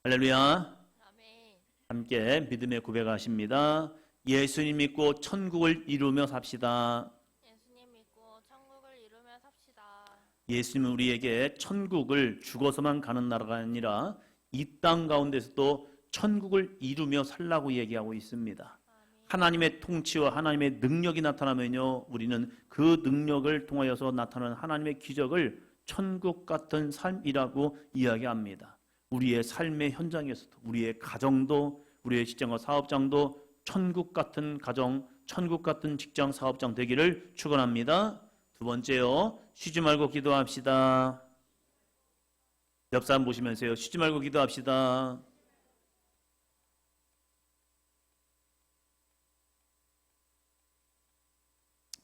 할렐루야. 아멘. 함께 믿음의 고백하십니다. 예수님 믿고 천국을 이루며 삽시다. 예수님 믿고 천국을 이루며 삽시다. 예수님은 우리에게 천국을 죽어서만 가는 나라가 아니라 이 땅 가운데서도 천국을 이루며 살라고 얘기하고 있습니다. 아멘. 하나님의 통치와 하나님의 능력이 나타나면요, 우리는 그 능력을 통하여서 나타나는 하나님의 기적을 천국 같은 삶이라고 이야기합니다. 우리의 삶의 현장에서도, 우리의 가정도, 우리의 직장과 사업장도 천국 같은 가정, 천국 같은 직장, 사업장 되기를 축원합니다. 두 번째요, 쉬지 말고 기도합시다. 옆 사람 보시면서요, 쉬지 말고 기도합시다.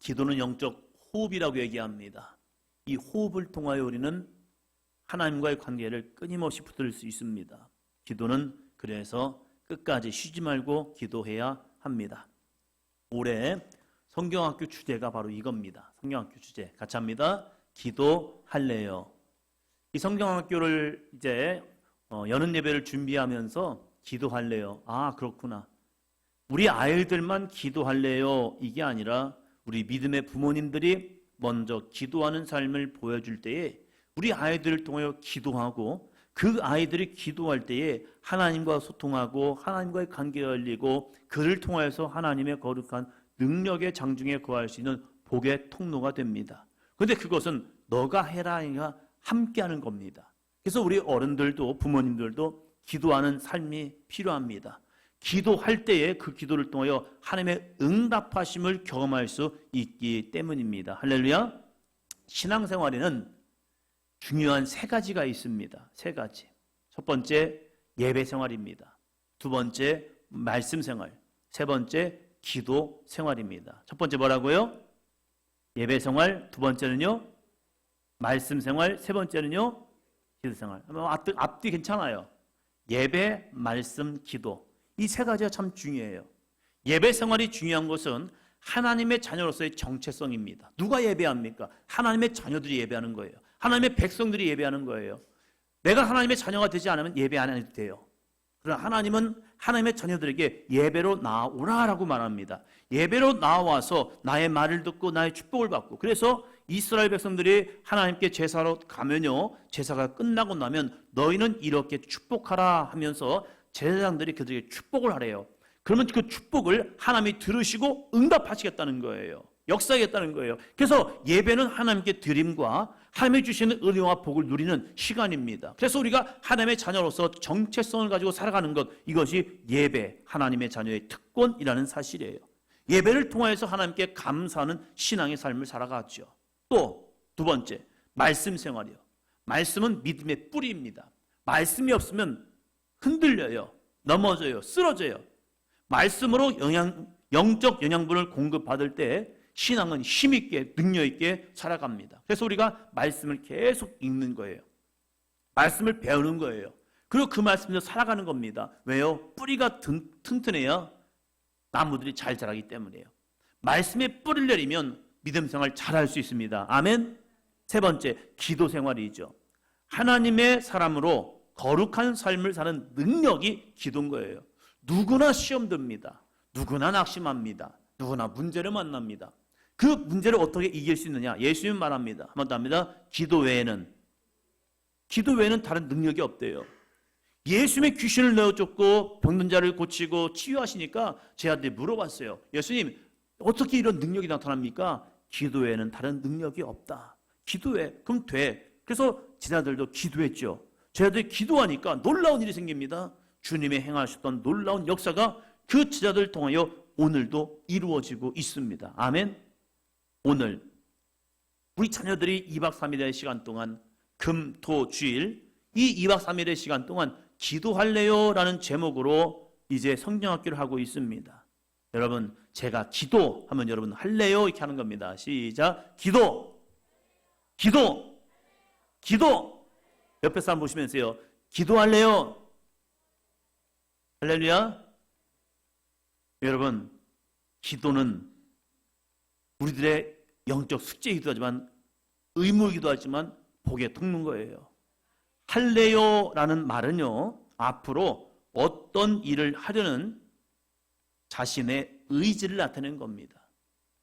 기도는 영적 호흡이라고 얘기합니다. 이 호흡을 통하여 우리는 하나님과의 관계를 끊임없이 붙들 수 있습니다. 기도는 그래서 끝까지 쉬지 말고 기도해야 합니다. 올해 성경학교 주제가 바로 이겁니다. 성경학교 주제 같이 합니다. 기도할래요. 이 성경학교를 이제 여는 예배를 준비하면서 기도할래요. 아, 그렇구나. 우리 아이들만 기도할래요. 이게 아니라 우리 믿음의 부모님들이 먼저 기도하는 삶을 보여줄 때에 우리 아이들을 통하여 기도하고 그 아이들이 기도할 때에 하나님과 소통하고 하나님과의 관계가 열리고 그를 통하여서 하나님의 거룩한 능력의 장중에 거할 수 있는 복의 통로가 됩니다. 그런데 그것은 너가 해라 가 함께하는 겁니다. 그래서 우리 어른들도 부모님들도 기도하는 삶이 필요합니다. 기도할 때에 그 기도를 통하여 하나님의 응답하심을 경험할 수 있기 때문입니다. 할렐루야. 신앙생활에는 중요한 세 가지가 있습니다. 세 가지. 첫 번째 예배 생활입니다. 두 번째 말씀 생활. 세 번째 기도 생활입니다. 첫 번째 뭐라고요? 예배 생활. 두 번째는요? 말씀 생활. 세 번째는요? 기도 생활. 앞뒤 괜찮아요. 예배, 말씀, 기도. 이 세 가지가 참 중요해요. 예배 생활이 중요한 것은 하나님의 자녀로서의 정체성입니다. 누가 예배합니까? 하나님의 자녀들이 예배하는 거예요. 하나님의 백성들이 예배하는 거예요. 내가 하나님의 자녀가 되지 않으면 예배 안 해도 돼요. 그러나 하나님은 하나님의 자녀들에게 예배로 나오라라고 말합니다. 예배로 나와서 나의 말을 듣고 나의 축복을 받고, 그래서 이스라엘 백성들이 하나님께 제사로 가면요, 제사가 끝나고 나면 너희는 이렇게 축복하라 하면서 제사장들이 그들에게 축복을 하래요. 그러면 그 축복을 하나님이 들으시고 응답하시겠다는 거예요. 역사하겠다는 거예요. 그래서 예배는 하나님께 드림과 하나님이 주시는 은혜와 복을 누리는 시간입니다. 그래서 우리가 하나님의 자녀로서 정체성을 가지고 살아가는 것, 이것이 예배, 하나님의 자녀의 특권이라는 사실이에요. 예배를 통해서 하나님께 감사하는 신앙의 삶을 살아가죠. 또 두 번째, 말씀 생활이요. 말씀은 믿음의 뿌리입니다. 말씀이 없으면 흔들려요. 넘어져요. 쓰러져요. 말씀으로 영적 영양분을 공급받을 때 신앙은 힘있게 능력있게 살아갑니다. 그래서 우리가 말씀을 계속 읽는 거예요. 말씀을 배우는 거예요. 그리고 그 말씀에서 살아가는 겁니다. 왜요? 뿌리가 튼튼해야 나무들이 잘 자라기 때문이에요. 말씀에 뿌리를 내리면 믿음 생활 잘할 수 있습니다. 아멘. 세 번째, 기도 생활이죠. 하나님의 사람으로 거룩한 삶을 사는 능력이 기도인 거예요. 누구나 시험 듭니다. 누구나 낙심합니다. 누구나 문제를 만납니다. 그 문제를 어떻게 이길 수 있느냐? 예수님 말합니다. 한 번 더 합니다. 기도 외에는 다른 능력이 없대요. 예수님의 귀신을 내어쫓고 병든 자를 고치고 치유하시니까 제 아들이 물어봤어요. 예수님, 어떻게 이런 능력이 나타납니까? 기도 외에는 다른 능력이 없다. 기도해. 그럼 돼. 그래서 제 아들도 기도했죠. 제 아들이 기도하니까 놀라운 일이 생깁니다. 주님의 행하셨던 놀라운 역사가 그 제자들을 통하여 오늘도 이루어지고 있습니다. 아멘. 오늘 우리 자녀들이 2박 3일의 시간 동안 금, 토, 주일 이 2박 3일의 시간 동안 기도할래요? 라는 제목으로 이제 성경학교를 하고 있습니다. 여러분, 제가 기도하면 여러분 할래요? 이렇게 하는 겁니다. 시작. 기도. 기도. 기도. 옆에 사람 보시면서요. 기도할래요? 할렐루야. 여러분, 기도는 우리들의 영적 숙제이기도 하지만 의무이기도 하지만 복의 통로인 거예요. 할래요라는 말은요, 앞으로 어떤 일을 하려는 자신의 의지를 나타내는 겁니다.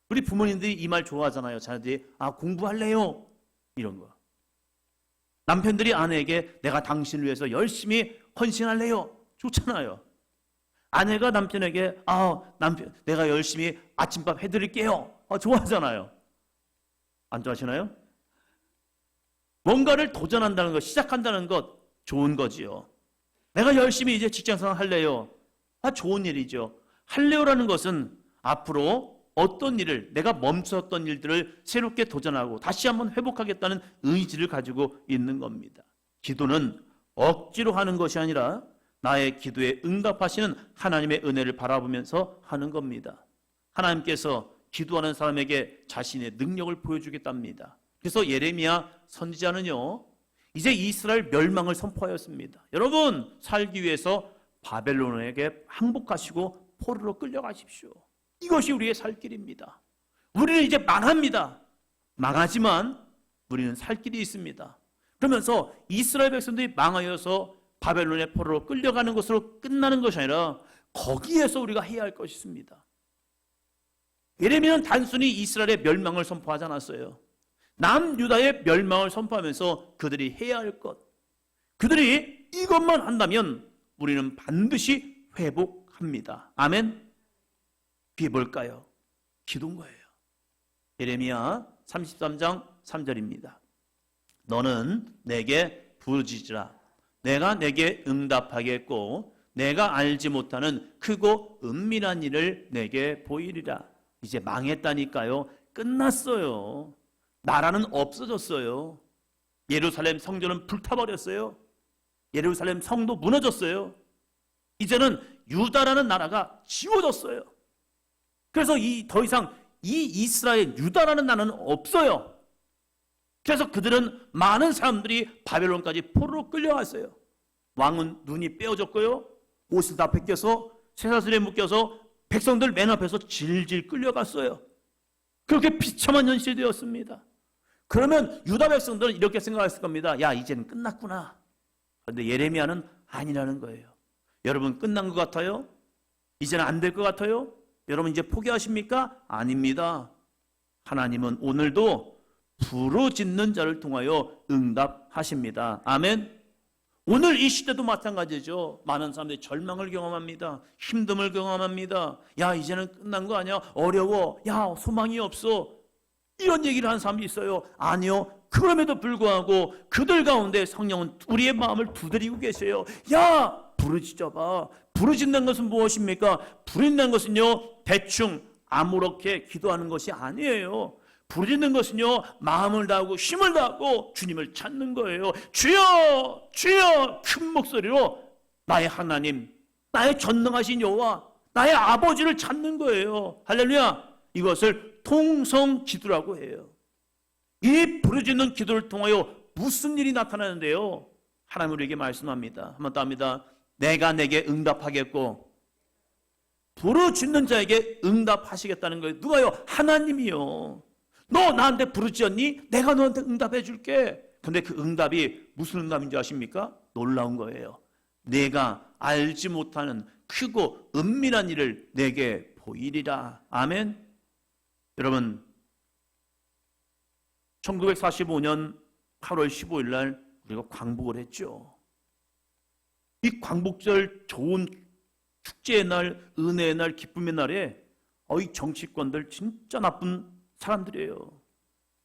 우리 부모님들이 이 말 좋아하잖아요. 자녀들이 공부할래요? 이런 거. 남편들이 아내에게 내가 당신을 위해서 열심히 헌신할래요? 좋잖아요. 아내가 남편에게 남편 내가 열심히 아침밥 해드릴게요. 좋아하잖아요. 안 좋아하시나요? 뭔가를 도전한다는 것, 시작한다는 것 좋은 거지요. 내가 열심히 이제 직장생활 할래요. 좋은 일이죠. 할래요라는 것은 앞으로 어떤 일을, 내가 멈췄던 일들을 새롭게 도전하고 다시 한번 회복하겠다는 의지를 가지고 있는 겁니다. 기도는 억지로 하는 것이 아니라 나의 기도에 응답하시는 하나님의 은혜를 바라보면서 하는 겁니다. 하나님께서 기도하는 사람에게 자신의 능력을 보여주겠답니다. 그래서 예레미야 선지자는요, 이제 이스라엘 멸망을 선포하였습니다. 여러분, 살기 위해서 바벨론에게 항복하시고 포로로 끌려가십시오. 이것이 우리의 살 길입니다. 우리는 이제 망합니다. 망하지만 우리는 살 길이 있습니다. 그러면서 이스라엘 백성들이 망하여서 바벨론의 포로로 끌려가는 것으로 끝나는 것이 아니라 거기에서 우리가 해야 할 것이 있습니다. 예레미야는 단순히 이스라엘의 멸망을 선포하지 않았어요. 남유다의 멸망을 선포하면서 그들이 해야 할 것, 그들이 이것만 한다면 우리는 반드시 회복합니다. 아멘. 그게 뭘까요? 기도인 거예요. 예레미야 33장 3절입니다. 너는 내게 부르짖으라. 내가 내게 응답하겠고 내가 알지 못하는 크고 은밀한 일을 내게 보이리라. 이제 망했다니까요. 끝났어요. 나라는 없어졌어요. 예루살렘 성전은 불타버렸어요. 예루살렘 성도 무너졌어요. 이제는 유다라는 나라가 지워졌어요. 그래서 더 이상 이 이스라엘 유다라는 나라는 없어요. 그래서 그들은 많은 사람들이 바벨론까지 포로로 끌려갔어요. 왕은 눈이 빼어졌고요. 옷을 다 벗겨서 쇠사슬에 묶여서 백성들 맨 앞에서 질질 끌려갔어요. 그렇게 비참한 현실이 되었습니다. 그러면 유다 백성들은 이렇게 생각했을 겁니다. 야, 이제는 끝났구나. 그런데 예레미야는 아니라는 거예요. 여러분, 끝난 것 같아요? 이제는 안 될 것 같아요? 여러분, 이제 포기하십니까? 아닙니다. 하나님은 오늘도 부르짖는 자를 통하여 응답하십니다. 아멘. 오늘 이 시대도 마찬가지죠. 많은 사람들이 절망을 경험합니다. 힘듦을 경험합니다. 야, 이제는 끝난 거 아니야? 어려워. 야, 소망이 없어. 이런 얘기를 하는 사람이 있어요. 아니요. 그럼에도 불구하고 그들 가운데 성령은 우리의 마음을 두드리고 계세요. 야, 부르짖어봐. 부르짖는 것은 무엇입니까? 부르짖는 것은요, 대충 아무렇게 기도하는 것이 아니에요. 부르짖는 것은요, 마음을 다하고 힘을 다하고 주님을 찾는 거예요. 주여, 주여, 큰 목소리로 나의 하나님, 나의 전능하신 여호와, 나의 아버지를 찾는 거예요. 할렐루야. 이것을 통성 기도라고 해요. 이 부르짖는 기도를 통하여 무슨 일이 나타나는데요? 하나님 우리에게 말씀합니다. 한번 더 합니다. 내가 내게 응답하겠고 부르짖는 자에게 응답하시겠다는 거예요. 누가요? 하나님이요. 너 나한테 부르짖었니? 내가 너한테 응답해 줄게. 근데 그 응답이 무슨 응답인지 아십니까? 놀라운 거예요. 내가 알지 못하는 크고 은밀한 일을 내게 보이리라. 아멘. 여러분, 1945년 8월 15일 날 우리가 광복을 했죠. 이 광복절 좋은 축제의 날, 은혜의 날, 기쁨의 날에 이 정치권들 진짜 나쁜 사람들이에요.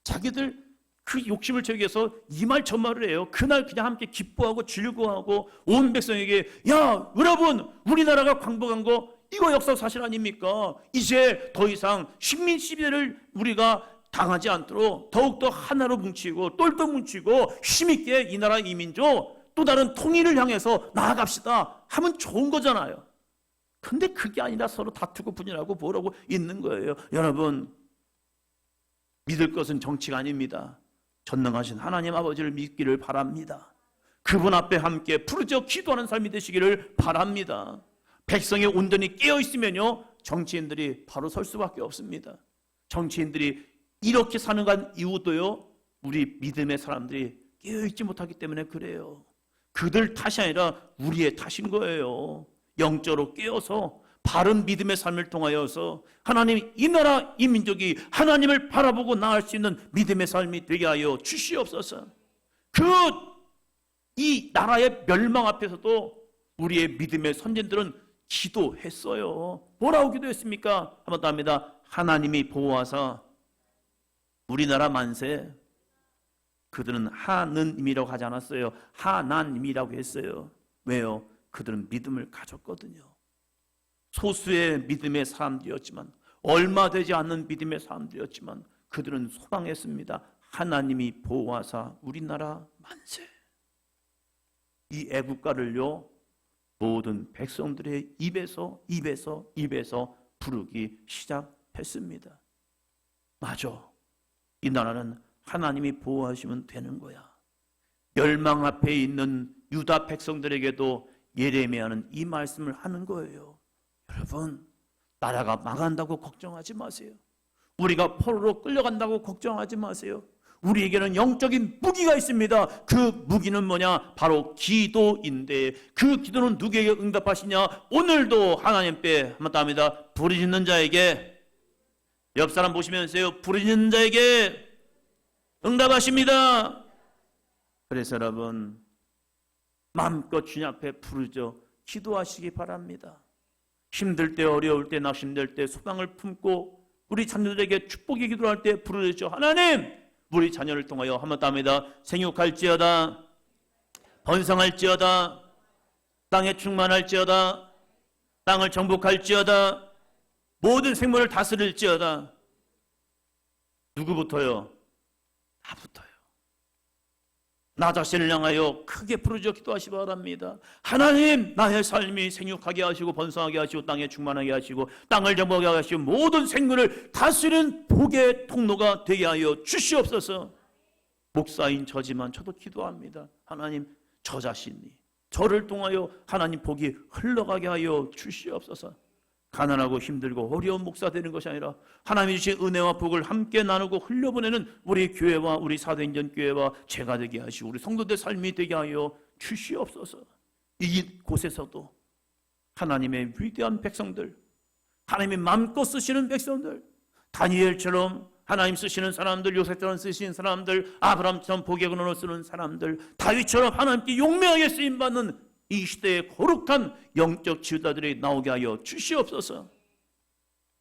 자기들 그 욕심을 채우기 위해서 이 말 저 말을 해요. 그날 그냥 함께 기뻐하고 즐거워하고 온 백성에게 야, 여러분, 우리나라가 광복한 거 이거 역사 사실 아닙니까? 이제 더 이상 식민 시대를 우리가 당하지 않도록 더욱더 하나로 뭉치고 똘똘 뭉치고 힘있게 이 나라 이 민족 또 다른 통일을 향해서 나아갑시다 하면 좋은 거잖아요. 근데 그게 아니라 서로 다투고 분열하고 뭐라고 있는 거예요. 여러분, 믿을 것은 정치가 아닙니다. 전능하신 하나님 아버지를 믿기를 바랍니다. 그분 앞에 함께 부르짖어 기도하는 삶이 되시기를 바랍니다. 백성이 온전히 깨어있으면요, 정치인들이 바로 설 수밖에 없습니다. 정치인들이 이렇게 사는 간 이유도요, 우리 믿음의 사람들이 깨어있지 못하기 때문에 그래요. 그들 탓이 아니라 우리의 탓인 거예요. 영적으로 깨어서 바른 믿음의 삶을 통하여서 하나님 이 나라 이 민족이 하나님을 바라보고 나아갈 수 있는 믿음의 삶이 되게 하여 주시옵소서. 이 나라의 멸망 앞에서도 우리의 믿음의 선진들은 기도했어요. 뭐라고 기도했습니까? 한번 더 합니다. 하나님이 보호하사 우리나라 만세. 그들은 하느님이라고 하지 않았어요. 하나님이라고 했어요. 왜요? 그들은 믿음을 가졌거든요. 소수의 믿음의 사람들이었지만, 얼마 되지 않는 믿음의 사람들이었지만 그들은 소망했습니다. 하나님이 보호하사 우리나라 만세. 이 애국가를요 모든 백성들의 입에서 부르기 시작했습니다. 맞아. 이 나라는 하나님이 보호하시면 되는 거야. 멸망 앞에 있는 유다 백성들에게도 예레미야는 이 말씀을 하는 거예요. 여러분, 나라가 망한다고 걱정하지 마세요. 우리가 포로로 끌려간다고 걱정하지 마세요. 우리에게는 영적인 무기가 있습니다. 그 무기는 뭐냐? 바로 기도인데, 그 기도는 누구에게 응답하시냐? 오늘도 하나님께 한번 답니다. 부르짖는 자에게, 옆 사람 보시면서요, 부르짖는 자에게 응답하십니다. 그래서 여러분, 마음껏 주님 앞에 부르짖어 기도하시기 바랍니다. 힘들 때, 어려울 때, 낙심될 때 소망을 품고 우리 자녀들에게 축복의 기도를 할 때 부르짖어 하나님, 우리 자녀를 통하여 한번 답니다. 생육할지어다, 번성할지어다, 땅에 충만할지어다, 땅을 정복할지어다, 모든 생물을 다스릴지어다. 누구부터요? 나부터요. 나 자신을 향하여 크게 부르짖어 기도하시기 바랍니다. 하나님, 나의 삶이 생육하게 하시고 번성하게 하시고 땅에 충만하게 하시고 땅을 정복하게 하시고 모든 생물을 다스리는 복의 통로가 되게 하여 주시옵소서. 목사인 저지만 저도 기도합니다. 하나님, 저 자신이 저를 통하여 하나님 복이 흘러가게 하여 주시옵소서. 가난하고 힘들고 어려운 목사 되는 것이 아니라 하나님이 주신 은혜와 복을 함께 나누고 흘려보내는 우리 교회와 우리 사도행전 교회와 제가 되게 하시고 우리 성도들 삶이 되게 하여 주시옵소서. 이 곳에서도 하나님의 위대한 백성들, 하나님이 마음껏 쓰시는 백성들, 다니엘처럼 하나님 쓰시는 사람들, 요셉처럼 쓰시는 사람들, 아브라함처럼 복의 근원을 쓰는 사람들, 다윗처럼 하나님께 용맹하게 쓰임받는 이 시대의 거룩한 영적 지도자들이 나오게 하여 주시옵소서.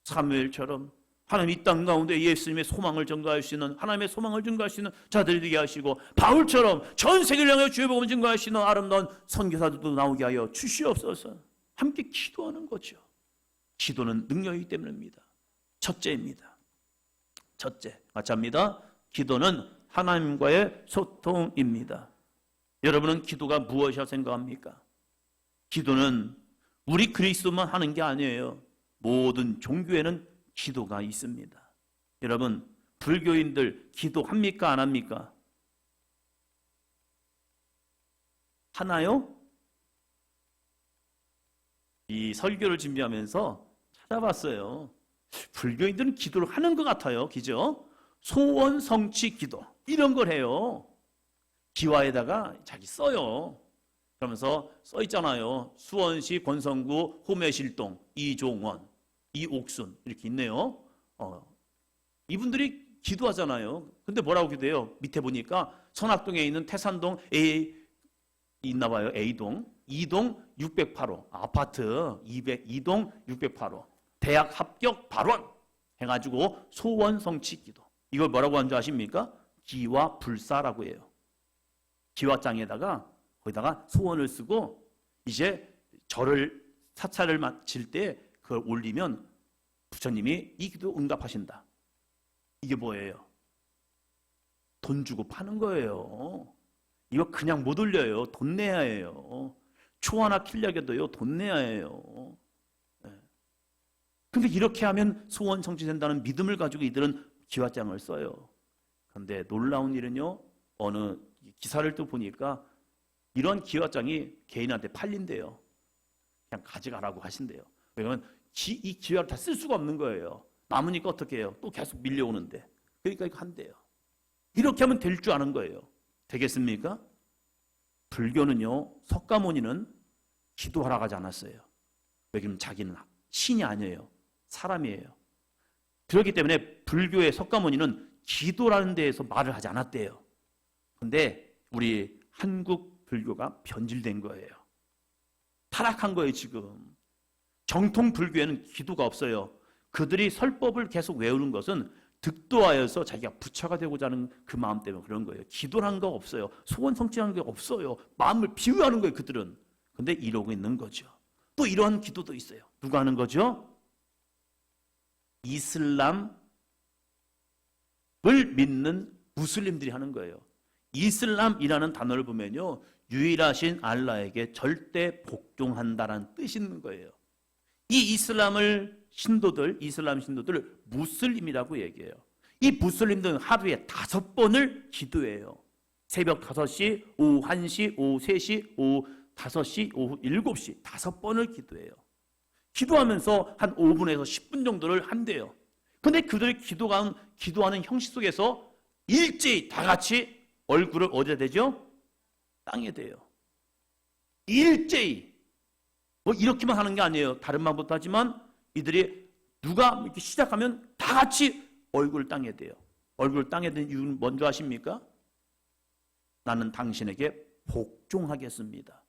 사무엘처럼 하나님 이 땅 가운데 예수님의 소망을 전가할 수 있는, 하나님의 소망을 전가할 수 있는 자들이 되게 하시고, 바울처럼 전 세계를 향해 주의 복음을 전가할 수 있는 아름다운 선교사들도 나오게 하여 주시옵소서. 함께 기도하는 거죠. 기도는 능력이기 때문입니다. 첫째입니다. 첫째, 같이 합니다. 기도는 하나님과의 소통입니다. 여러분은 기도가 무엇이라 생각합니까? 기도는 우리 그리스도만 하는 게 아니에요. 모든 종교에는 기도가 있습니다. 여러분, 불교인들 기도합니까? 안 합니까? 하나요? 이 설교를 준비하면서 찾아봤어요. 불교인들은 기도를 하는 것 같아요. 그죠? 소원 성취 기도 이런 걸 해요. 기와에다가 자기 써요. 그러면서 써 있잖아요. 수원시 권성구 호매실동 이종원, 이옥순 이렇게 있네요. 이분들이 기도하잖아요. 근데 뭐라고 기도해요? 밑에 보니까 선악동에 있는 태산동 A 있나 봐요. A동 2동 608호 아파트 202동 608호 대학 합격 발원 해가지고 소원 성취 기도. 이걸 뭐라고 하는 줄 아십니까? 기와 불사라고 해요. 기와장에다가 거기다가 소원을 쓰고 이제 절을 사찰을 마칠 때 그걸 올리면 부처님이 이 기도 응답하신다. 이게 뭐예요? 돈 주고 파는 거예요. 이거 그냥 못 올려요. 돈 내야 해요. 초 하나 키려고도요 돈 내야 해요. 근데 이렇게 하면 소원 성취된다는 믿음을 가지고 이들은 기와장을 써요. 그런데 놀라운 일은요, 어느 기사를 또 보니까 이런 기와장이 개인한테 팔린대요. 그냥 가져가라고 하신대요. 왜냐하면 이 기와를 다 쓸 수가 없는 거예요. 남으니까 어떻게 해요? 또 계속 밀려오는데. 그러니까 이거 한대요. 이렇게 하면 될 줄 아는 거예요. 되겠습니까? 불교는요, 석가모니는 기도하라고 하지 않았어요. 왜냐면 자기는 신이 아니에요. 사람이에요. 그렇기 때문에 불교의 석가모니는 기도라는 데에서 말을 하지 않았대요. 근데 우리 한국 불교가 변질된 거예요. 타락한 거예요, 지금. 정통 불교에는 기도가 없어요. 그들이 설법을 계속 외우는 것은 득도하여서 자기가 부처가 되고자 하는 그 마음 때문에 그런 거예요. 기도라는 거 없어요. 소원 성취하는 게 없어요. 마음을 비유하는 거예요, 그들은. 근데 이러고 있는 거죠. 또 이러한 기도도 있어요. 누가 하는 거죠? 이슬람을 믿는 무슬림들이 하는 거예요. 이슬람이라는 단어를 보면요, 유일하신 알라에게 절대 복종한다라는 뜻이 있는 거예요. 이 이슬람 신도들 무슬림이라고 얘기해요. 이 무슬림들은 하루에 5번을 기도해요. 새벽 5시, 오후 1시, 오후 3시, 오후 5시, 오후 7시 5번을 기도해요. 기도하면서 한 5분에서 10분 정도를 한대요. 근데 그들이 기도하는 형식 속에서 일제히 다 같이 얼굴을 어디에 대죠? 땅에 대요. 일제히. 뭐 이렇게만 하는 게 아니에요. 다른 방법도 하지만 이들이 누가 이렇게 시작하면 다 같이 얼굴 땅에 대요. 얼굴 땅에 댄 이유는 뭔지 아십니까? 나는 당신에게 복종하겠습니다.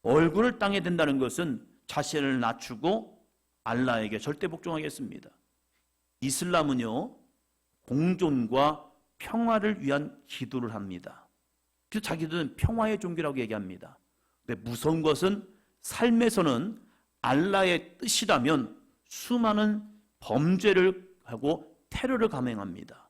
얼굴을 땅에 댄다는 것은 자신을 낮추고 알라에게 절대 복종하겠습니다. 이슬람은요, 공존과 평화를 위한 기도를 합니다. 그래서 자기들은 평화의 종교라고 얘기합니다. 근데 무서운 것은 삶에서는 알라의 뜻이라면 수많은 범죄를 하고 테러를 감행합니다.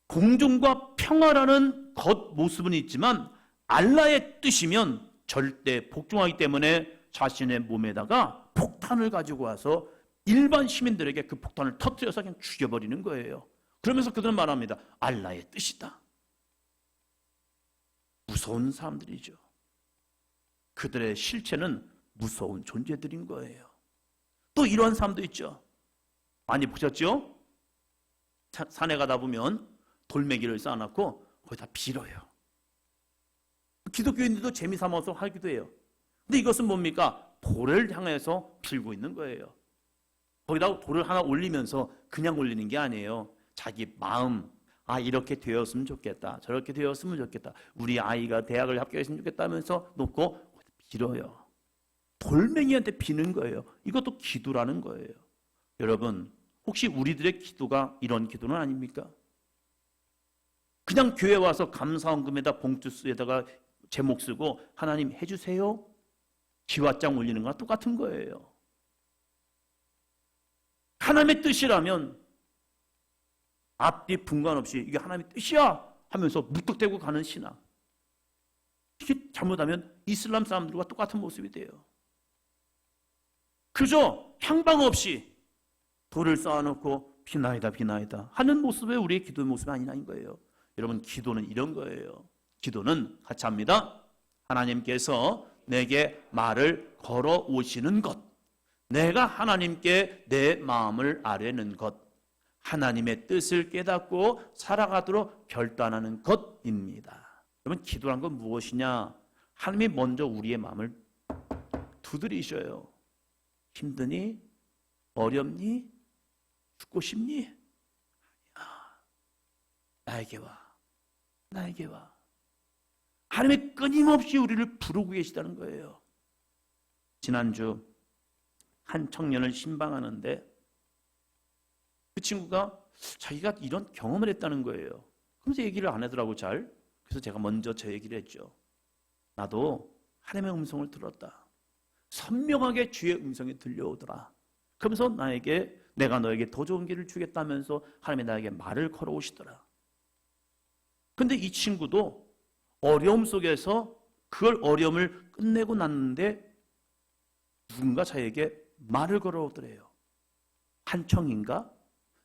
공존과 평화라는 겉모습은 있지만 알라의 뜻이면 절대 복종하기 때문에 자신의 몸에다가 폭탄을 가지고 와서 일반 시민들에게 그 폭탄을 터뜨려서 그냥 죽여버리는 거예요. 그러면서 그들은 말합니다. 알라의 뜻이다. 무서운 사람들이죠. 그들의 실체는 무서운 존재들인 거예요. 또 이러한 사람도 있죠. 많이 보셨죠? 산에 가다 보면 돌멩이를 쌓아놓고 거기다 빌어요. 기독교인들도 재미삼아서 하기도 해요. 근데 이것은 뭡니까? 돌을 향해서 빌고 있는 거예요. 거기다 돌을 하나 올리면서 그냥 올리는 게 아니에요. 자기 마음, 이렇게 되었으면 좋겠다. 저렇게 되었으면 좋겠다. 우리 아이가 대학을 합격했으면 좋겠다 하면서 놓고 빌어요. 돌멩이한테 비는 거예요. 이것도 기도라는 거예요. 여러분, 혹시 우리들의 기도가 이런 기도는 아닙니까? 그냥 교회 와서 감사원금에다 봉투에다가 제목 쓰고 하나님 해주세요. 기와장 올리는 거랑 똑같은 거예요. 하나님의 뜻이라면 앞뒤 분간 없이 이게 하나님의 뜻이야 하면서 무턱대고 가는 신앙. 이게 잘못하면 이슬람 사람들과 똑같은 모습이 돼요. 그저 향방 없이 돌을 쌓아놓고 비나이다 비나이다 하는 모습이 우리의 기도의 모습이 아니라는 거예요. 여러분, 기도는 이런 거예요. 기도는 같이 합니다. 하나님께서 내게 말을 걸어 오시는 것, 내가 하나님께 내 마음을 아뢰는 것, 하나님의 뜻을 깨닫고 살아가도록 결단하는 것입니다. 여러분, 기도란 건 무엇이냐? 하나님이 먼저 우리의 마음을 두드리셔요. 힘드니? 어렵니? 죽고 싶니? 아니야. 나에게 와. 나에게 와. 하나님이 끊임없이 우리를 부르고 계시다는 거예요. 지난주 한 청년을 신방하는데 그 친구가 자기가 이런 경험을 했다는 거예요. 그러면서 얘기를 안 하더라고 잘. 그래서 제가 먼저 저 얘기를 했죠. 나도 하나님의 음성을 들었다. 선명하게 주의 음성이 들려오더라. 그러면서 나에게 내가 너에게 더 좋은 길을 주겠다면서 하나님이 나에게 말을 걸어오시더라. 근데 이 친구도 어려움 속에서 그걸 어려움을 끝내고 났는데 누군가 자기에게 말을 걸어오더래요. 한청인가?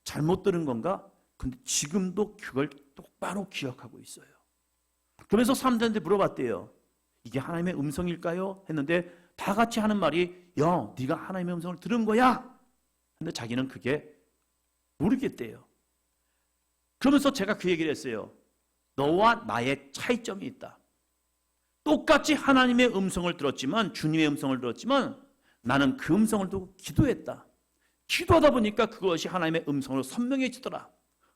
잘못 들은 건가? 근데 지금도 그걸 똑바로 기억하고 있어요. 그러면서 사람들한테 물어봤대요. 이게 하나님의 음성일까요? 했는데 다 같이 하는 말이 야, 네가 하나님의 음성을 들은 거야? 근데 자기는 그게 모르겠대요. 그러면서 제가 그 얘기를 했어요. 너와 나의 차이점이 있다. 똑같이 하나님의 음성을 들었지만, 주님의 음성을 들었지만 나는 그 음성을 두고 기도했다. 기도하다 보니까 그것이 하나님의 음성으로 선명해지더라.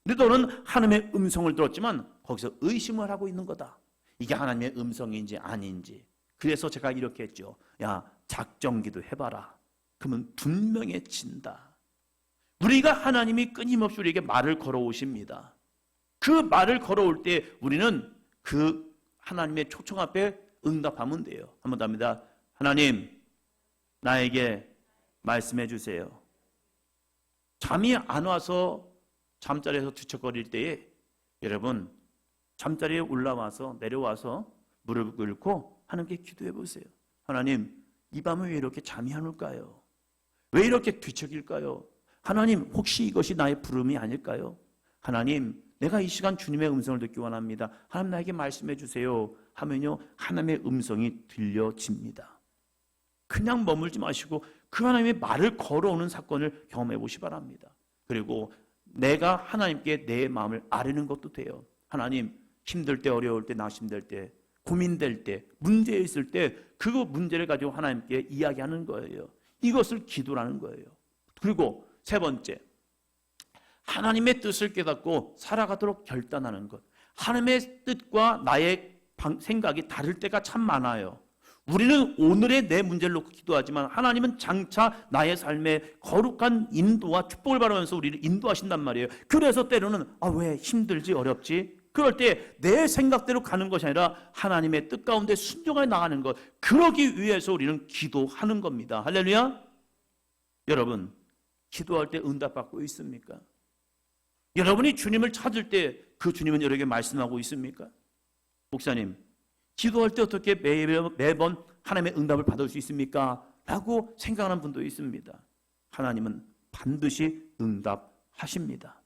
근데 너는 하나님의 음성을 들었지만 거기서 의심을 하고 있는 거다. 이게 하나님의 음성인지 아닌지. 그래서 제가 이렇게 했죠. 야, 작정기도 해봐라. 그러면 분명해진다. 우리가 하나님이 끊임없이 우리에게 말을 걸어오십니다. 그 말을 걸어올 때 우리는 그 하나님의 초청 앞에 응답하면 돼요. 한 번 더 합니다. 하나님, 나에게 말씀해 주세요. 잠이 안 와서 잠자리에서 뒤척거릴 때에 여러분 잠자리에 올라와서 내려와서 무릎 꿇고 하나님께 기도해 보세요. 하나님, 이 밤에 왜 이렇게 잠이 안 올까요? 왜 이렇게 뒤척일까요? 하나님, 혹시 이것이 나의 부름이 아닐까요? 하나님, 내가 이 시간 주님의 음성을 듣기 원합니다. 하나님, 나에게 말씀해 주세요 하면요, 하나님의 음성이 들려집니다. 그냥 머물지 마시고 그 하나님의 말을 걸어오는 사건을 경험해 보시 바랍니다. 그리고 내가 하나님께 내 마음을 아뢰는 것도 돼요. 하나님, 힘들 때, 어려울 때, 낙심될 때, 고민될 때, 문제 있을 때 그 문제를 가지고 하나님께 이야기하는 거예요. 이것을 기도라는 거예요. 그리고 세 번째, 하나님의 뜻을 깨닫고 살아가도록 결단하는 것. 하나님의 뜻과 나의 생각이 다를 때가 참 많아요. 우리는 오늘의 내 문제를 놓고 기도하지만 하나님은 장차 나의 삶에 거룩한 인도와 축복을 바라면서 우리를 인도하신단 말이에요. 그래서 때로는 왜 힘들지, 어렵지? 그럴 때 내 생각대로 가는 것이 아니라 하나님의 뜻 가운데 순종하여 나가는 것, 그러기 위해서 우리는 기도하는 겁니다. 할렐루야. 여러분, 기도할 때 응답받고 있습니까? 여러분이 주님을 찾을 때 그 주님은 여러분에게 말씀하고 있습니까? 목사님, 기도할 때 어떻게 매번 하나님의 응답을 받을 수 있습니까? 라고 생각하는 분도 있습니다. 하나님은 반드시 응답하십니다.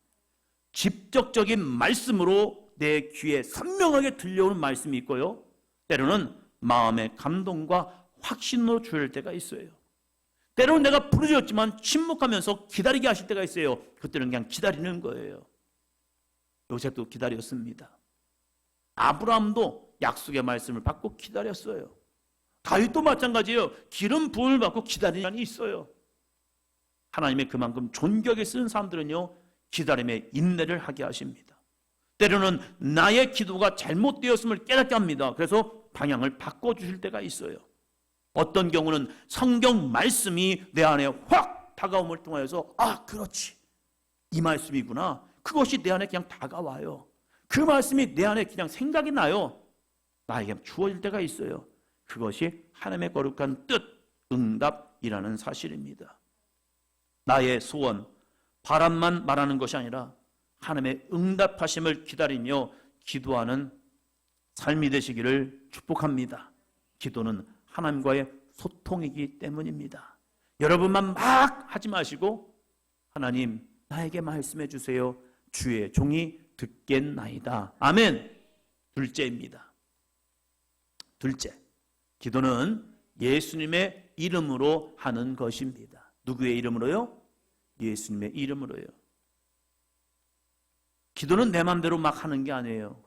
직접적인 말씀으로 내 귀에 선명하게 들려오는 말씀이 있고요, 때로는 마음의 감동과 확신으로 주일 때가 있어요. 때로는 내가 부르짖었지만 침묵하면서 기다리게 하실 때가 있어요. 그때는 그냥 기다리는 거예요. 요셉도 기다렸습니다. 아브라함도 약속의 말씀을 받고 기다렸어요. 다윗도 마찬가지예요. 기름 부음을 받고 기다리는 사람이 있어요. 하나님의 그만큼 존경에 쓰는 사람들은요, 기다림에 인내를 하게 하십니다. 때로는 나의 기도가 잘못되었음을 깨닫게 합니다. 그래서 방향을 바꿔주실 때가 있어요. 어떤 경우는 성경 말씀이 내 안에 확 다가옴을 통하여서 그렇지, 이 말씀이구나. 그것이 내 안에 그냥 다가와요. 그 말씀이 내 안에 그냥 생각이 나요. 나에게 주어질 때가 있어요. 그것이 하나님의 거룩한 뜻, 응답이라는 사실입니다. 나의 소원, 바람만 말하는 것이 아니라 하나님의 응답하심을 기다리며 기도하는 삶이 되시기를 축복합니다. 기도는 하나님과의 소통이기 때문입니다. 여러분만 막 하지 마시고 하나님, 나에게 말씀해 주세요. 주의 종이 듣겠나이다. 아멘. 둘째입니다. 둘째, 기도는 예수님의 이름으로 하는 것입니다. 누구의 이름으로요? 예수님의 이름으로요. 기도는 내 마음대로 막 하는 게 아니에요.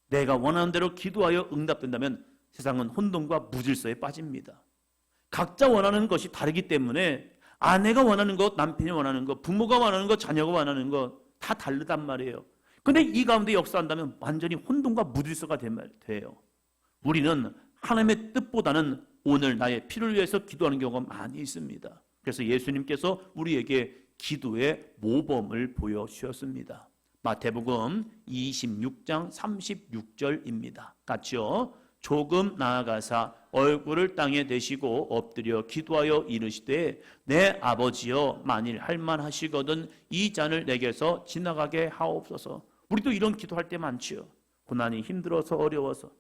내가 원하는 대로 기도하여 응답된다면 세상은 혼돈과 무질서에 빠집니다. 각자 원하는 것이 다르기 때문에 아내가 원하는 것, 남편이 원하는 것, 부모가 원하는 것, 자녀가 원하는 것 다 다르단 말이에요. 근데 이 가운데 역사한다면 완전히 혼돈과 무질서가 돼요. 우리는 하나님의 뜻보다는 오늘 나의 필요를 위해서 기도하는 경우가 많이 있습니다. 그래서 예수님께서 우리에게 기도의 모범을 보여주셨습니다. 마태복음 26장 36절입니다. 같이요. 조금 나아가사 얼굴을 땅에 대시고 엎드려 기도하여 이르시되 내 아버지여, 만일 할만하시거든 이 잔을 내게서 지나가게 하옵소서. 우리도 이런 기도할 때 많지요. 고난이 힘들어서 어려워서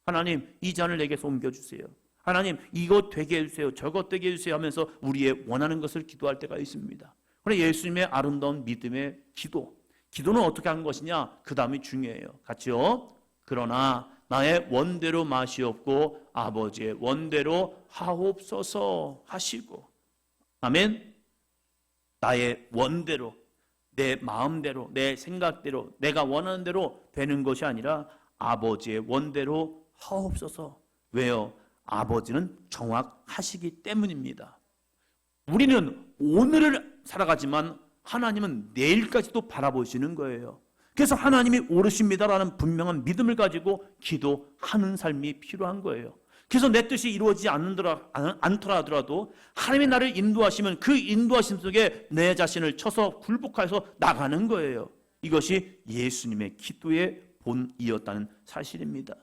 하나님, 이 잔을 내게서 옮겨주세요. 하나님, 이것 되게 해주세요. 저것 되게 해주세요 하면서 우리의 원하는 것을 기도할 때가 있습니다. 그러나 예수님의 아름다운 믿음의 기도는 어떻게 하는 것이냐? 그 다음이 중요해요. 같이요. 그러나 나의 원대로 마시옵고 아버지의 원대로 하옵소서 하시고. 아멘. 나의 원대로, 내 마음대로, 내 생각대로, 내가 원하는 대로 되는 것이 아니라 아버지의 원대로 하옵소서. 왜요? 아버지는 정확하시기 때문입니다. 우리는 오늘을 살아가지만 하나님은 내일까지도 바라보시는 거예요. 그래서 하나님이 오르십니다라는 분명한 믿음을 가지고 기도하는 삶이 필요한 거예요. 그래서 내 뜻이 이루어지지 않더라 하더라도 하나님이 나를 인도하시면 그 인도하심 속에 내 자신을 쳐서 굴복해서 나가는 거예요. 이것이 예수님의 기도의 본이었다는 사실입니다.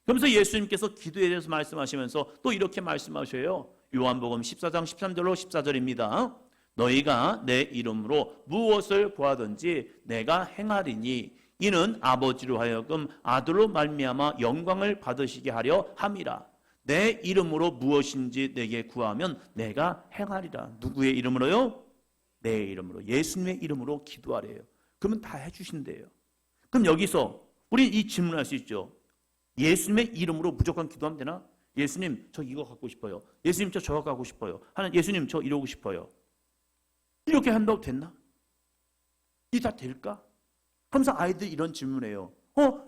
그러면서 예수님께서 기도에 대해서 말씀하시면서 또 이렇게 말씀하셔요. 요한복음 14장 13절로 14절입니다. 너희가 내 이름으로 무엇을 구하든지 내가 행하리니 이는 아버지로 하여금 아들로 말미암아 영광을 받으시게 하려 함이라. 내 이름으로 무엇인지 내게 구하면 내가 행하리라. 누구의 이름으로요? 내 이름으로, 예수님의 이름으로 기도하래요. 그러면 다 해주신대요. 그럼 여기서 우리 이 질문할 수 있죠. 예수님의 이름으로 무조건 기도하면 되나? 예수님 저 이거 갖고 싶어요. 예수님 저 저거 갖고 싶어요. 하나님 예수님 저 이러고 싶어요. 이렇게 한다고 됐나? 이 다 될까? 그러면서 아이들이 이런 질문해요.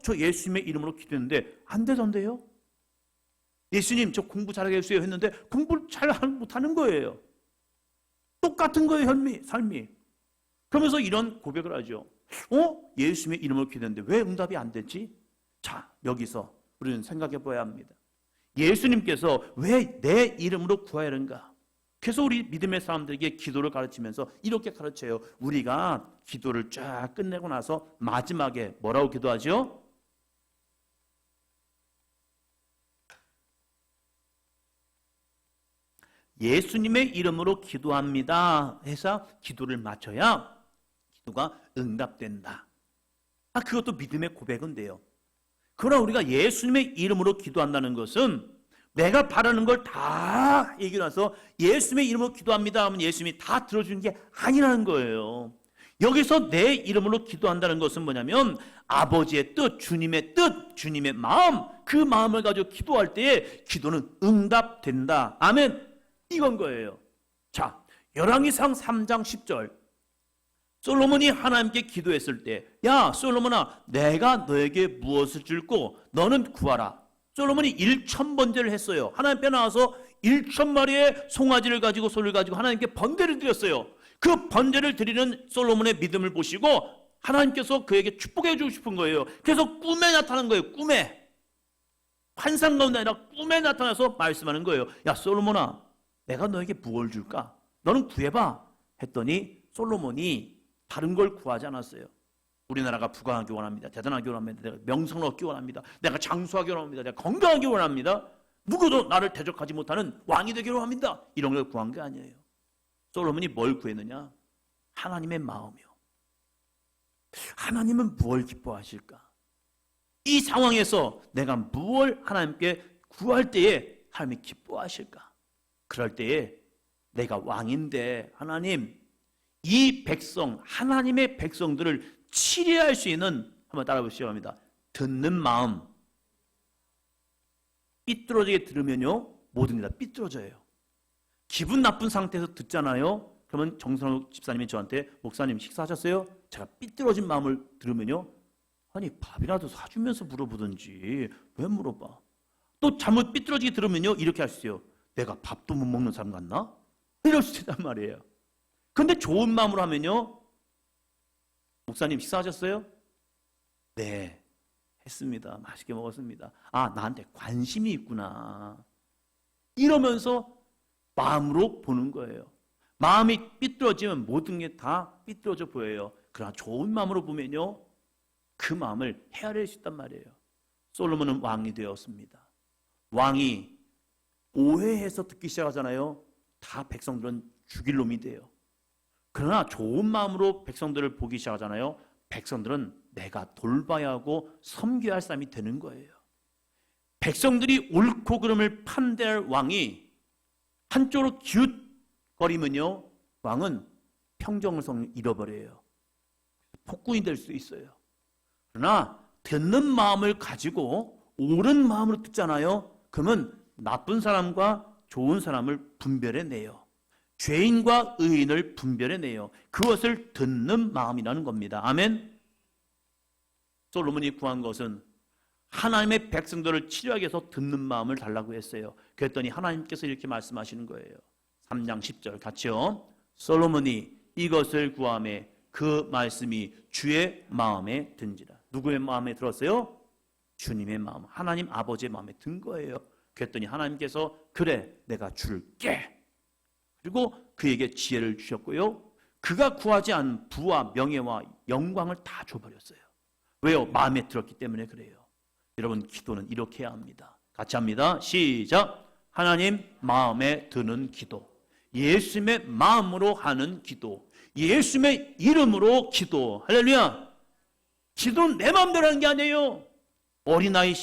저 예수님의 이름으로 기도했는데 안 되던데요? 예수님 저 공부 잘하게 해주세요 했는데 공부를 잘 못하는 거예요. 똑같은 거예요, 삶이. 그러면서 이런 고백을 하죠. 예수님의 이름으로 기도했는데 왜 응답이 안 됐지? 자, 여기서 우리는 생각해 봐야 합니다. 예수님께서 왜 내 이름으로 구해야 하는가? 그래서 우리 믿음의 사람들에게 기도를 가르치면서 이렇게 가르쳐요. 우리가 기도를 쫙 끝내고 나서 마지막에 뭐라고 기도하죠? 예수님의 이름으로 기도합니다 해서 기도를 마쳐야 기도가 응답된다. 그것도 믿음의 고백은 돼요. 그러나 우리가 예수님의 이름으로 기도한다는 것은 내가 바라는 걸 다 얘기해 놔서 예수님의 이름으로 기도합니다 하면 예수님이 다 들어주는 게 아니라는 거예요. 여기서 내 이름으로 기도한다는 것은 뭐냐면 아버지의 뜻, 주님의 뜻, 주님의 마음, 그 마음을 가지고 기도할 때에 기도는 응답된다. 아멘. 이건 거예요. 자, 열왕기상 3장 10절. 솔로몬이 하나님께 기도했을 때, 야 솔로몬아, 내가 너에게 무엇을 줄고 너는 구하라. 솔로몬이 1000번제를 했어요. 하나님 앞에 나와서 1000마리의 송아지를 가지고 소를 가지고 하나님께 번제를 드렸어요. 그 번제를 드리는 솔로몬의 믿음을 보시고 하나님께서 그에게 축복해 주고 싶은 거예요. 그래서 꿈에 나타난 거예요. 꿈에. 환상 가운데 아니라 꿈에 나타나서 말씀하는 거예요. 야 솔로몬아, 내가 너에게 무엇을 줄까? 너는 구해봐. 했더니 솔로몬이 다른 걸 구하지 않았어요. 우리나라가 부강하기 원합니다. 대단하기 원합니다. 내가 명성을 얻기 원합니다. 내가 장수하기 원합니다. 내가 건강하기 원합니다. 누구도 나를 대적하지 못하는 왕이 되기를 원합니다. 이런 걸 구한 게 아니에요. 솔로몬이 뭘 구했느냐? 하나님의 마음이요. 하나님은 무엇을 기뻐하실까? 이 상황에서 내가 무엇을 하나님께 구할 때에 하나님이 기뻐하실까? 그럴 때에 내가 왕인데 하나님, 이 백성, 하나님의 백성들을 치료할 수 있는, 한번 따라 보시기 바랍니다. 듣는 마음. 삐뚤어지게 들으면요 모든 게 다 삐뚤어져요. 기분 나쁜 상태에서 듣잖아요. 그러면 정선욱 집사님이 저한테 목사님 식사하셨어요? 제가 삐뚤어진 마음을 들으면요, 아니 밥이라도 사주면서 물어보든지 왜 물어봐. 또 잘못 삐뚤어지게 들으면요 이렇게 할 수 있어요. 내가 밥도 못 먹는 사람 같나? 이럴 수 있단 말이에요. 근데 좋은 마음으로 하면요, 목사님 식사하셨어요? 네, 했습니다. 맛있게 먹었습니다. 아, 나한테 관심이 있구나. 이러면서 마음으로 보는 거예요. 마음이 삐뚤어지면 모든 게 다 삐뚤어져 보여요. 그러나 좋은 마음으로 보면요, 그 마음을 헤아릴 수 있단 말이에요. 솔로몬은 왕이 되었습니다. 왕이 오해해서 듣기 시작하잖아요. 다 백성들은 죽일 놈이 돼요. 그러나 좋은 마음으로 백성들을 보기 시작하잖아요. 백성들은 내가 돌봐야 하고 섬겨야 할 사람이 되는 거예요. 백성들이 옳고 그름을 판단할 왕이 한쪽으로 기웃거리면요, 왕은 평정성을 잃어버려요. 폭군이 될 수 있어요. 그러나 듣는 마음을 가지고 옳은 마음으로 듣잖아요. 그러면 나쁜 사람과 좋은 사람을 분별해내요. 죄인과 의인을 분별해내요. 그것을 듣는 마음이라는 겁니다. 아멘. 솔로몬이 구한 것은 하나님의 백성들을 치료하기 위해서 듣는 마음을 달라고 했어요. 그랬더니 하나님께서 이렇게 말씀하시는 거예요. 3장 10절 같이요. 솔로몬이 이것을 구하매 그 말씀이 주의 마음에 든지라. 누구의 마음에 들었어요? 주님의 마음, 하나님 아버지의 마음에 든 거예요. 그랬더니 하나님께서 그래 내가 줄게. 그리고 그에게 지혜를 주셨고요. 그가 구하지 않은 부와 명예와 영광을 다 줘버렸어요. 왜요? 마음에 들었기 때문에 그래요. 여러분 기도는 이렇게 해야 합니다. 같이 합니다. 시작. 하나님 마음에 드는 기도, 예수님의 마음으로 하는 기도, 예수님의 이름으로 기도. 할렐루야. 기도는 내 마음대로 하는 게 아니에요. 어린아이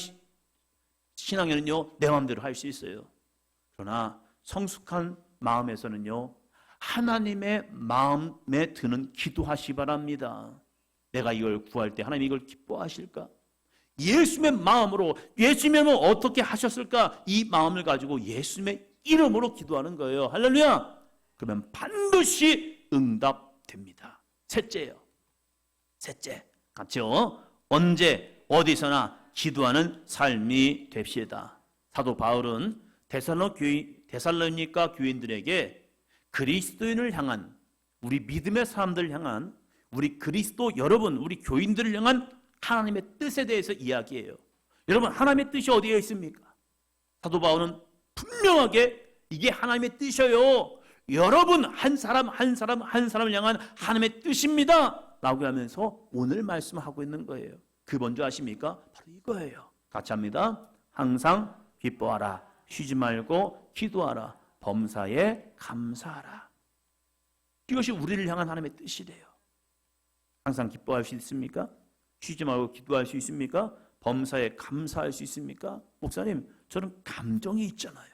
신앙에는요 내 마음대로 할 수 있어요. 그러나 성숙한 마음에서는요 하나님의 마음에 드는 기도하시 바랍니다. 내가 이걸 구할 때 하나님 이걸 기뻐하실까? 예수님의 마음으로, 예수님은 어떻게 하셨을까? 이 마음을 가지고 예수님의 이름으로 기도하는 거예요. 할렐루야. 그러면 반드시 응답됩니다. 셋째요. 셋째. 같이요. 언제 어디서나 기도하는 삶이 됩시다. 사도 바울은 데살로니가 교인들에게 그리스도인을 향한, 우리 믿음의 사람들을 향한, 우리 그리스도 여러분, 우리 교인들을 향한 하나님의 뜻에 대해서 이야기해요. 여러분 하나님의 뜻이 어디에 있습니까? 사도 바울은 분명하게 이게 하나님의 뜻이에요. 여러분 한 사람 한 사람을 향한 하나님의 뜻입니다 라고 하면서 오늘 말씀하고 있는 거예요. 그 뭔지 아십니까? 바로 이거예요. 같이 합니다. 항상 기뻐하라, 쉬지 말고 기도하라, 범사에 감사하라. 이것이 우리를 향한 하나님의 뜻이래요. 항상 기뻐할 수 있습니까? 쉬지 말고 기도할 수 있습니까? 범사에 감사할 수 있습니까? 목사님, 저는 감정이 있잖아요.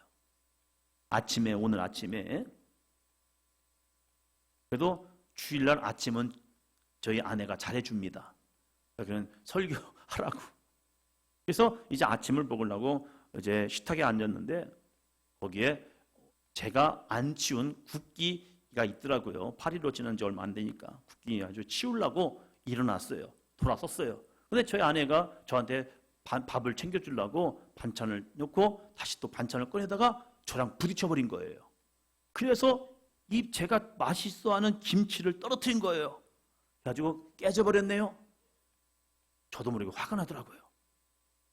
오늘 아침에 그래도 주일날 아침은 저희 아내가 잘해줍니다. 그냥 설교하라고. 그래서 이제 아침을 먹으려고 이제 식탁에 앉았는데 거기에 제가 안 치운 국기가 있더라고요. 8.15 지난 지 얼마 안 되니까 국기 아주 치우려고 일어났어요. 돌아섰어요. 근데 저희 아내가 저한테 밥을 챙겨주려고 반찬을 넣고 다시 또 반찬을 꺼내다가 저랑 부딪혀버린 거예요. 그래서 이 제가 맛있어하는 김치를 떨어뜨린 거예요. 그래가지고 깨져버렸네요. 저도 모르게 화가 나더라고요.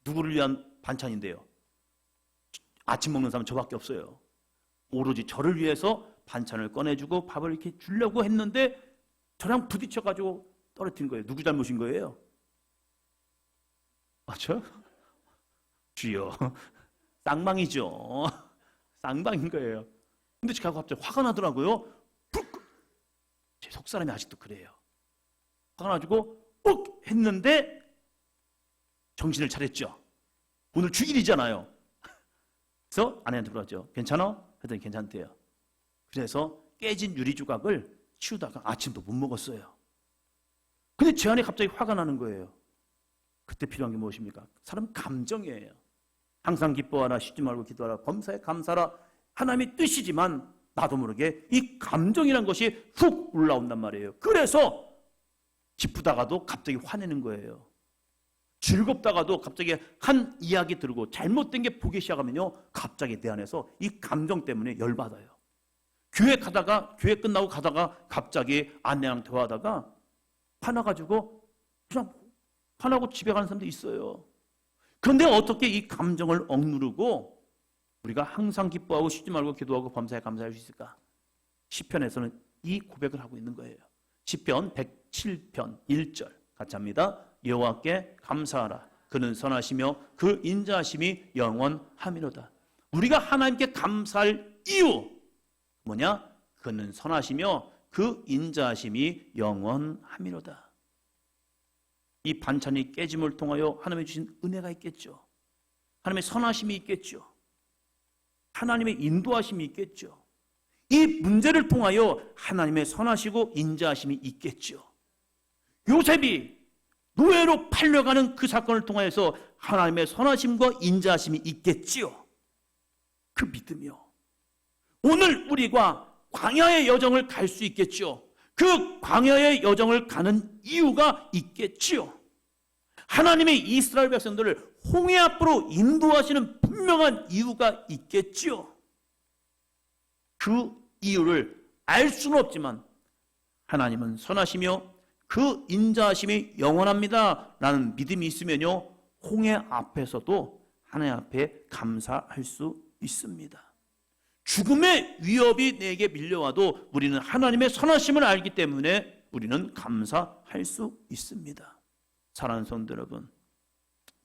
누구를 위한 반찬인데요? 아침 먹는 사람은 저밖에 없어요. 오로지 저를 위해서 반찬을 꺼내주고 밥을 이렇게 주려고 했는데 저랑 부딪혀가지고 떨어뜨린 거예요. 누구 잘못인 거예요? 맞죠? 주여, 쌍망이죠. 쌍방인 거예요. 근데 제가 갑자기 화가 나더라고요. 제 속사람이 아직도 그래요. 화가 나가지고 욱 했는데 정신을 차렸죠. 오늘 주일이잖아요. 그래서 아내한테 물었죠. 괜찮아? 그랬더니 괜찮대요. 그래서 깨진 유리 조각을 치우다가 아침도 못 먹었어요. 근데 제 안에 갑자기 화가 나는 거예요. 그때 필요한 게 무엇입니까? 사람 감정이에요. 항상 기뻐하라, 쉬지 말고 기도하라, 범사에 감사하라. 하나님의 뜻이지만 나도 모르게 이 감정이란 것이 훅 올라온단 말이에요. 그래서 기쁘다가도 갑자기 화내는 거예요. 즐겁다가도 갑자기 한 이야기 들고 잘못된 게 보기 시작하면요, 갑자기 내 안에서 이 감정 때문에 열받아요. 교회 끝나고 가다가 갑자기 아내랑 대화하다가 화나가지고 그냥 화나고 집에 가는 사람도 있어요. 그런데 어떻게 이 감정을 억누르고 우리가 항상 기뻐하고 쉬지 말고 기도하고 범사에 감사할 수 있을까? 시편에서는 이 고백을 하고 있는 거예요. 시편 107편 1절 같이 합니다. 여호와께 감사하라. 그는 선하시며 그 인자하심이 영원하미로다. 우리가 하나님께 감사할 이유 뭐냐? 그는 선하시며 그 인자하심이 영원하미로다. 이 반찬이 깨짐을 통하여 하나님이 주신 은혜가 있겠죠. 하나님의 선하심이 있겠죠. 하나님의 인도하심이 있겠죠. 이 문제를 통하여 하나님의 선하시고 인자하심이 있겠죠. 요셉이 노예로 팔려가는 그 사건을 통하여서 하나님의 선하심과 인자하심이 있겠지요. 그 믿음이요. 오늘 우리가 광야의 여정을 갈 수 있겠죠. 그 광야의 여정을 가는 이유가 있겠지요. 하나님의 이스라엘 백성들을 홍해 앞으로 인도하시는 분명한 이유가 있겠지요. 그 이유를 알 수는 없지만 하나님은 선하시며 그 인자하심이 영원합니다 라는 믿음이 있으면요, 홍해 앞에서도 하나님 앞에 감사할 수 있습니다. 죽음의 위협이 내게 밀려와도 우리는 하나님의 선하심을 알기 때문에 우리는 감사할 수 있습니다. 사랑하는 성도 여러분,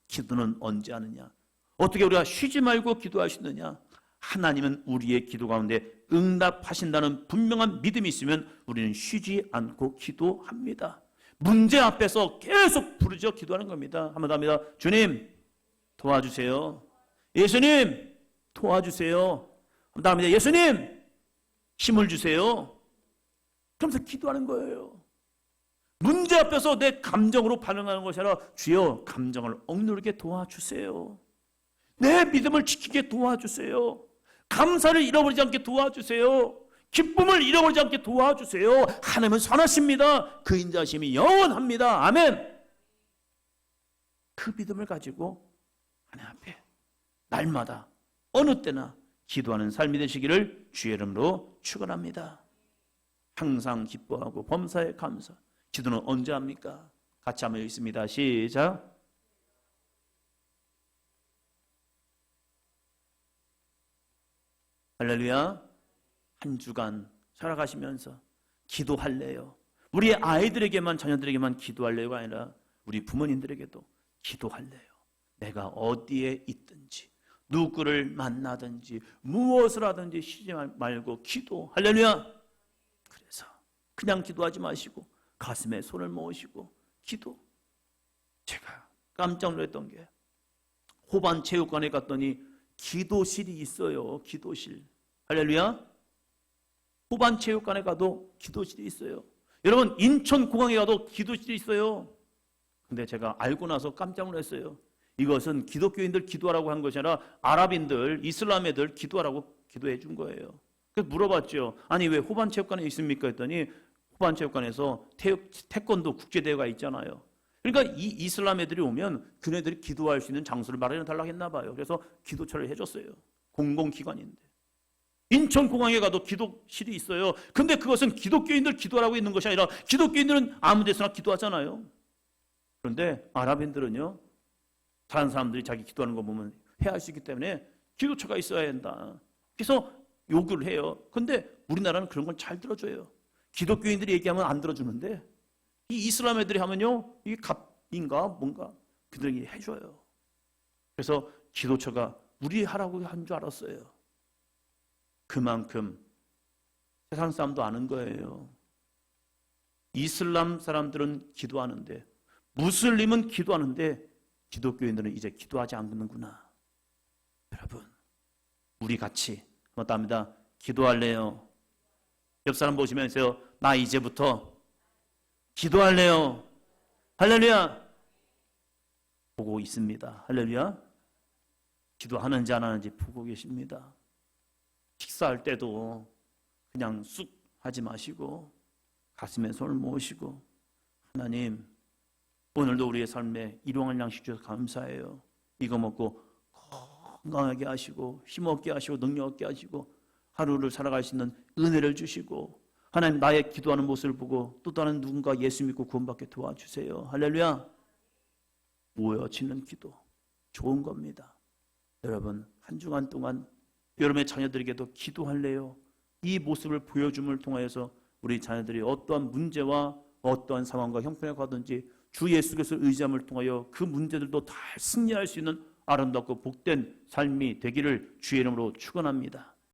기도는 언제 하느냐? 어떻게 우리가 쉬지 말고 기도할 수 있느냐? 하나님은 우리의 기도 가운데 응답하신다는 분명한 믿음이 있으면 우리는 쉬지 않고 기도합니다. 문제 앞에서 계속 부르짖어 기도하는 겁니다. 한번 더 합니다. 주님 도와주세요. 예수님 도와주세요. 한번 더 합니다. 예수님 힘을 주세요. 그러면서 기도하는 거예요. 문제 앞에서 내 감정으로 반응하는 것이 아니라 주여 감정을 억누르게 도와주세요. 내 믿음을 지키게 도와주세요. 감사를 잃어버리지 않게 도와주세요. 기쁨을 잃어버리지 않게 도와주세요. 하나님은 선하십니다. 그 인자심이 영원합니다. 아멘. 그 믿음을 가지고 하나님 앞에 날마다 어느 때나 기도하는 삶이 되시기를 주의 이름으로 축원합니다. 항상 기뻐하고 범사에 감사. 기도는 언제 합니까? 같이 한번 읽습니다. 시작. 할렐루야. 한 주간 살아가시면서 기도할래요. 우리 아이들에게만, 자녀들에게만 기도할래요가 아니라 우리 부모님들에게도 기도할래요. 내가 어디에 있든지 누구를 만나든지 무엇을 하든지 쉬지 말고 기도. 할렐루야. 그래서 그냥 기도하지 마시고 가슴에 손을 모으시고 기도. 제가 깜짝 놀랐던 게 호반 체육관에 갔더니 기도실이 있어요. 기도실. 할렐루야. 호반 체육관에 가도 기도실이 있어요. 여러분 인천공항에 가도 기도실이 있어요. 근데 제가 알고 나서 깜짝 놀랐어요. 이것은 기독교인들 기도하라고 한 것이 아니라 아랍인들, 이슬람 애들 기도하라고 기도해 준 거예요. 그래서 물어봤죠. 아니 왜 호반 체육관에 있습니까? 했더니 호반 체육관에서 태권도 국제대회가 있잖아요. 그러니까 이 이슬람 애들이 오면 그네들이 기도할 수 있는 장소를 마련해 달라고 했나 봐요. 그래서 기도처를 해줬어요. 공공기관인데. 인천공항에 가도 기도실이 있어요. 근데 그것은 기독교인들 기도하라고 있는 것이 아니라 기독교인들은 아무 데서나 기도하잖아요. 그런데 아랍인들은요, 다른 사람들이 자기 기도하는 거 보면 해할 수 있기 때문에 기도처가 있어야 한다. 그래서 요구를 해요. 근데 우리나라는 그런 걸 잘 들어줘요. 기독교인들이 얘기하면 안 들어주는데 이 이슬람 애들이 하면요, 이게 값인가 뭔가 그들이 해줘요. 그래서 기도처가 우리 하라고 한 줄 알았어요. 그만큼 세상 사람도 아는 거예요. 이슬람 사람들은 기도하는데 무슬림은 기도하는데 기독교인들은 이제 기도하지 않는구나. 여러분 우리 같이 한번 답니다. 기도할래요. 옆 사람 보시면서요, 나 이제부터 기도할래요. 할렐루야. 보고 있습니다. 할렐루야. 기도하는지 안 하는지 보고 계십니다. 식사할 때도 그냥 쑥 하지 마시고 가슴에 손을 모으시고, 하나님 오늘도 우리의 삶에 일용할 양식 주셔서 감사해요. 이거 먹고 건강하게 하시고 힘없게 하시고 능력 없게 하시고 하루를 살아갈 수 있는 은혜를 주시고, 하나님 나의 기도하는 모습을 보고 또 다른 누군가 예수 믿고 구원받게 도와주세요. 할렐루야. 모여지는 기도 좋은 겁니다. 여러분 한 주간 동안 여러분의 자녀들에게도 기도할래요. 이 모습을 보여줌을 통하여서 우리 자녀들이 어떠한 문제와 어떠한 상황과 형편에 가든지 주 예수 그리스도를 의지함을 통하여 그 문제들도 다 승리할 수 있는 아름답고 복된 삶이 되기를 주의 이름으로 축원합니다.